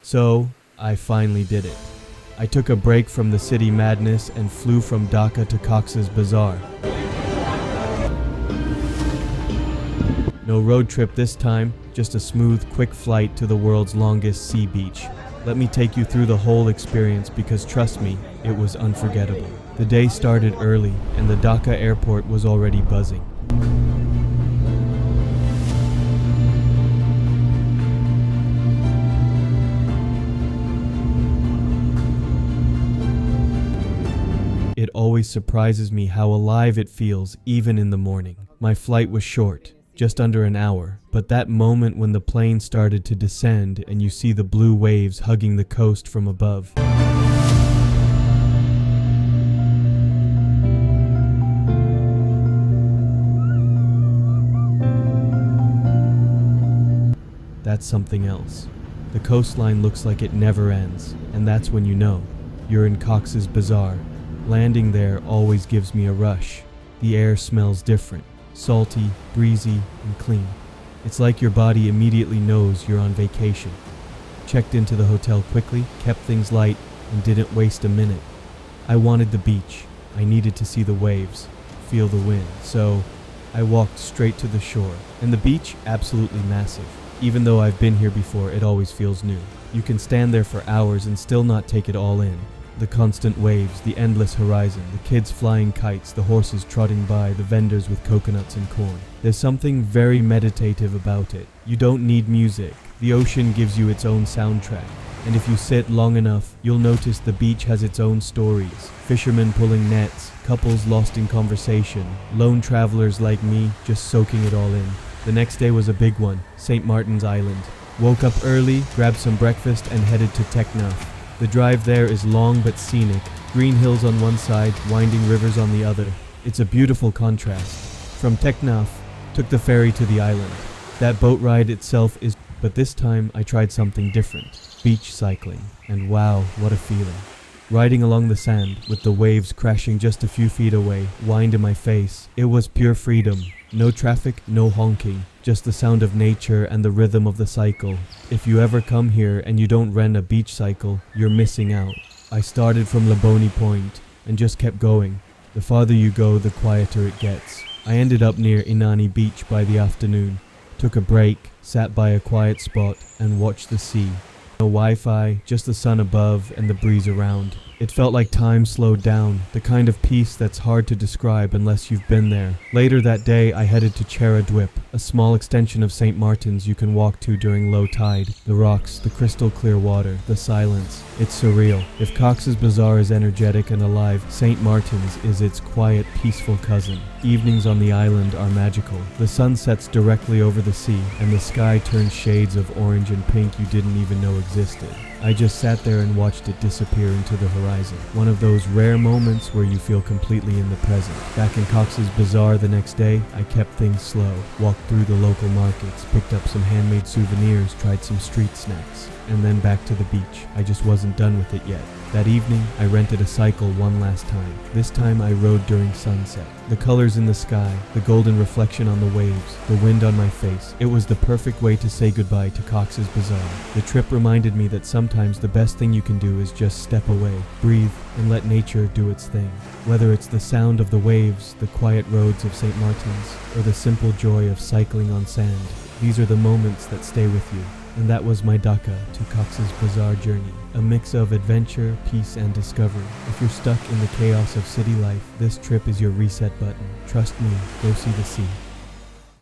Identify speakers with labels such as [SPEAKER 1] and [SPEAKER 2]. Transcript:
[SPEAKER 1] So, I finally did it. I took a break from the city madness and flew from Dhaka to Cox's Bazar. No road trip this time, just a smooth, quick flight to the world's longest sea beach. Let me take you through the whole experience because trust me, it was unforgettable. The day started early and the Dhaka airport was already buzzing. It always surprises me how alive it feels even in the morning. My flight was short, just under an hour, but that moment when the plane started to descend and you see the blue waves hugging the coast from above. That's something else. The coastline looks like it never ends, and that's when you know you're in Cox's Bazar. Landing there always gives me a rush. The air smells different, salty, breezy, and clean. It's like your body immediately knows you're on vacation. Checked into the hotel quickly, kept things light, and didn't waste a minute. I wanted the beach. I needed to see the waves, feel the wind, so I walked straight to the shore. And the beach, absolutely massive. Even though I've been here before, it always feels new. You can stand there for hours and still not take it all in. The constant waves, the endless horizon, the kids flying kites, the horses trotting by, the vendors with coconuts and corn. There's something very meditative about it. You don't need music. The ocean gives you its own soundtrack. And if you sit long enough, you'll notice the beach has its own stories. Fishermen pulling nets, couples lost in conversation, lone travelers like me just soaking it all in. The next day was a big one, St. Martin's Island. Woke up early, grabbed some breakfast and headed to Teknaf. The drive there is long but scenic, green hills on one side, winding rivers on the other. It's a beautiful contrast. From Teknaf, took the ferry to the island. That boat ride itself is, but this time I tried something different. Beach cycling, and wow, what a feeling. Riding along the sand, with the waves crashing just a few feet away, wind in my face. It was pure freedom. No traffic, no honking, just the sound of nature and the rhythm of the cycle. If you ever come here and you don't rent a beach cycle, you're missing out. I started from Laboni Point and just kept going. The farther you go, the quieter it gets. I ended up near Inani Beach by the afternoon, took a break, sat by a quiet spot and watched the sea. No Wi-Fi, just the sun above and the breeze around. It felt like time slowed down, the kind of peace that's hard to describe unless you've been there. Later that day, I headed to Chera Dwip, a small extension of St. Martin's you can walk to during low tide. The rocks, the crystal clear water, the silence. It's surreal. If Cox's Bazar is energetic and alive, St. Martin's is its quiet, peaceful cousin. Evenings on the island are magical. The sun sets directly over the sea, and the sky turns shades of orange and pink you didn't even know existed. I just sat there and watched it disappear into the horizon. One of those rare moments where you feel completely in the present. Back in Cox's Bazar the next day, I kept things slow. Walked through the local markets, picked up some handmade souvenirs, tried some street snacks, and then back to the beach. I just wasn't done with it yet. That evening, I rented a cycle one last time. This time I rode during sunset. The colors in the sky, the golden reflection on the waves, the wind on my face. It was the perfect way to say goodbye to Cox's Bazar. The trip reminded me that sometimes the best thing you can do is just step away, breathe, and let nature do its thing. Whether it's the sound of the waves, the quiet roads of St. Martin's, or the simple joy of cycling on sand, these are the moments that stay with you. And that was my Dhaka to Cox's Bazar journey. A mix of adventure, peace, and discovery. If you're stuck in the chaos of city life, this trip is your reset button. Trust me, go see the sea.